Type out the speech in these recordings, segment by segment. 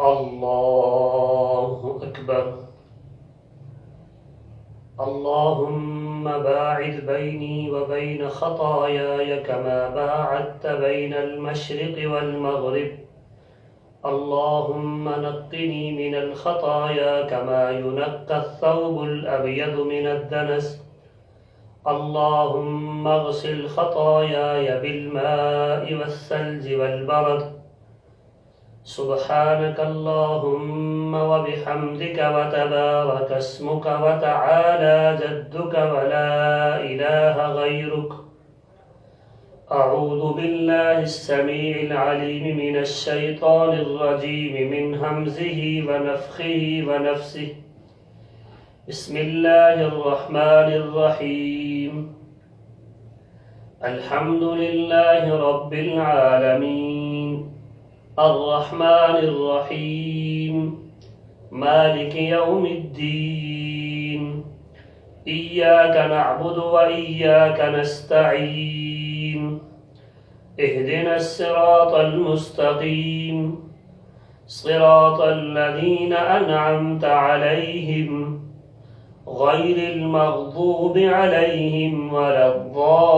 الله أكبر. اللهم باعد بيني وبين خطاياي كما باعدت بين المشرق والمغرب. اللهم نقني من الخطايا كما ينقى الثوب الأبيض من الدنس. اللهم اغسل خطاياي بالماء والثلج والبرد. سبحانك اللهم وبحمدك وتبارك اسمك وتعالى جدك ولا إله غيرك. أعوذ بالله السميع العليم من الشيطان الرجيم من همزه ونفخه ونفسه. بسم الله الرحمن الرحيم. الحمد لله رب العالمين الرحمن الرحيم مالك يوم الدين. إياك نعبد وإياك نستعين. اهدنا الصراط المستقيم صراط الذين أنعمت عليهم غير المغضوب عليهم ولا الضالين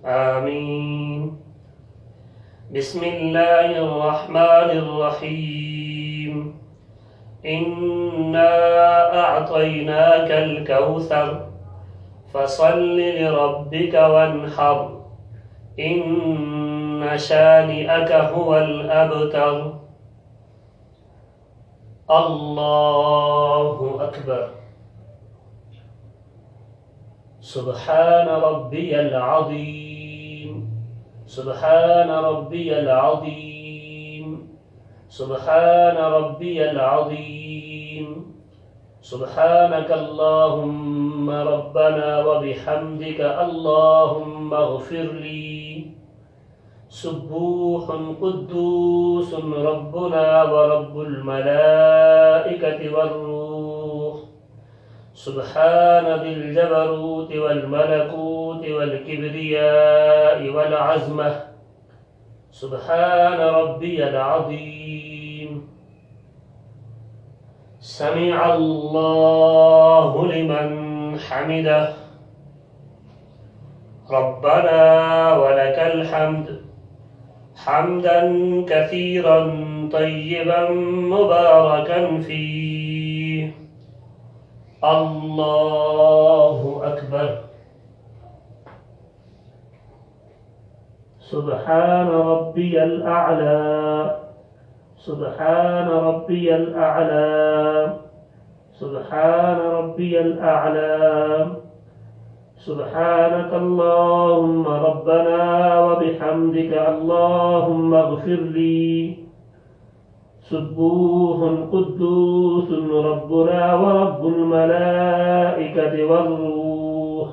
آمين. بسم الله الرحمن الرحيم. إنا أعطيناك الكوثر فصل لربك وانحر إن شانئك هو الأبتر. الله أكبر. سبحان ربي العظيم. سبحان ربي العظيم. سبحان ربي العظيم. سبحانك اللهم ربنا وبحمدك اللهم اغفر لي. سبوح قدوس ربنا ورب الملائكة والروح. سبحان ذي الجبروت والملكوت والكبرياء والعظمة. سبحان ربي العظيم. سمع الله لمن حمده. ربنا ولك الحمد حمدا كثيرا طيبا مباركا فيه. الله أكبر. سبحان ربي الأعلى. سبحان ربي الأعلى. سبحان ربي الأعلى. سبحانك اللهم ربنا وبحمدك اللهم اغفر لي. سبوح قدوس ربنا ورب الملائكة والروح.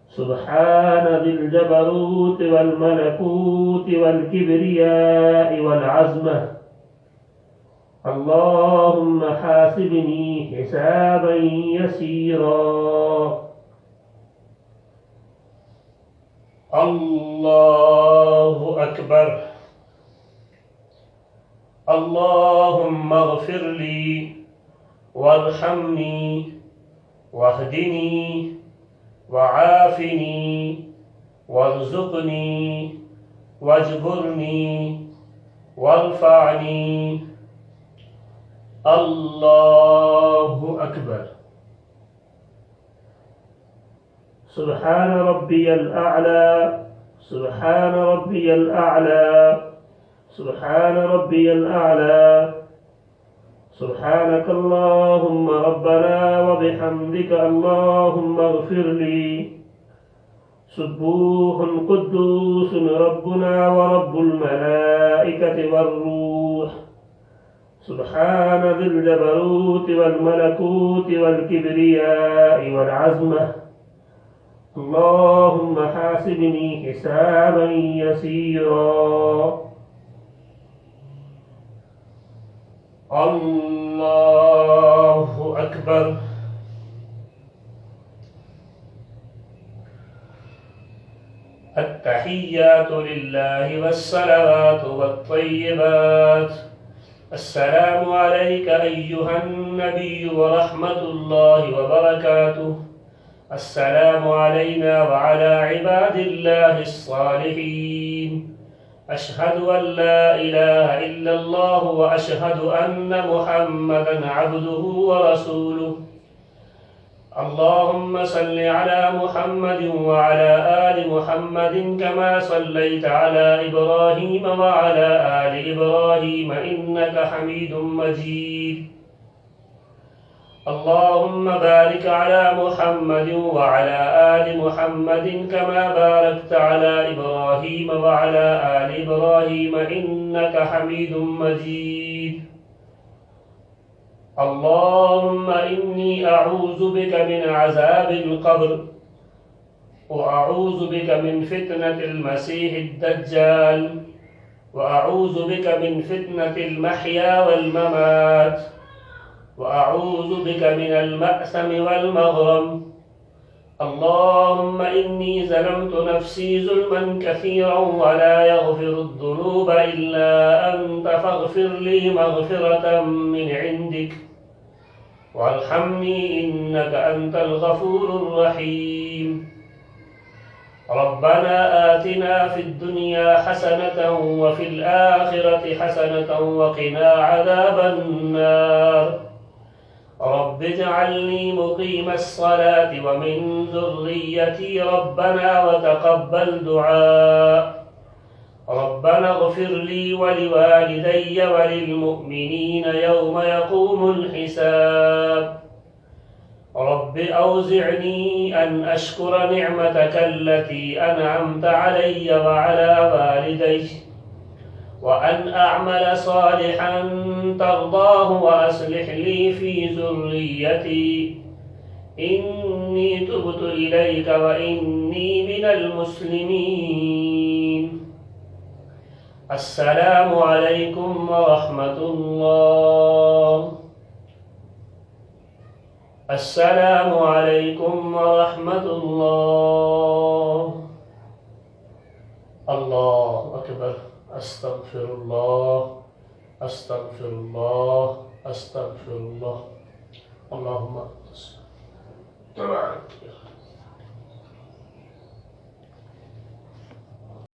سبحان ذي الجبروت والملكوت والكبرياء والعظمة. اللهم حاسبني حسابا يسيرا. الله أكبر. اللهم اغفر لي وارحمني واهدني وعافني وارزقني واجبرني وارفعني. الله أكبر. سبحان ربي الأعلى. سبحان ربي الأعلى. سبحان ربي الأعلى. سبحانك اللهم ربنا وبحمدك اللهم اغفر لي. سبوح قدوس ربنا ورب الملائكة والروح. سبحان ذي الجبروت والملكوت والكبرياء والعظمة. اللهم حاسبني حسابا يسيرا. الله أكبر. التحيات لله والصلوات والطيبات. السلام عليك أيها النبي ورحمة الله وبركاته. السلام علينا وعلى عباد الله الصالحين. أشهد أن لا إله إلا الله وأشهد أن محمدا عبده ورسوله. اللهم صل على محمد وعلى آل محمد كما صليت على إبراهيم وعلى آل إبراهيم إنك حميد مجيد. اللهم بارك على محمد وعلى آل محمد كما باركت على إبراهيم وعلى آل إبراهيم إنك حميد مجيد. اللهم إني أعوذ بك من عذاب القبر، وأعوذ بك من فتنة المسيح الدجال، وأعوذ بك من فتنة المحيا والممات، وأعوذ بك من المأثم والمغرم. اللهم إني ظلمت نفسي ظلما كثيرا ولا يغفر الذنوب إلا أنت فاغفر لي مغفرة من عندك وارحمني إنك أنت الغفور الرحيم. ربنا آتنا في الدنيا حسنة وفي الآخرة حسنة وقنا عذاب النار. رب اجعلني مقيم الصلاة ومن ذريتي ربنا وتقبل دعاء. ربنا اغفر لي ولوالدي وللمؤمنين يوم يقوم الحساب. رب أوزعني أن أشكر نعمتك التي أنعمت علي وعلى والدي، وأن أعمل صالحا ترضاه وأصلح لي في ذريتي إني تبت إليك وإني من المسلمين. السلام عليكم ورحمة الله. السلام عليكم ورحمة الله. الله أكبر. أستغفر الله أستغفر الله أستغفر الله. اللهم تبارك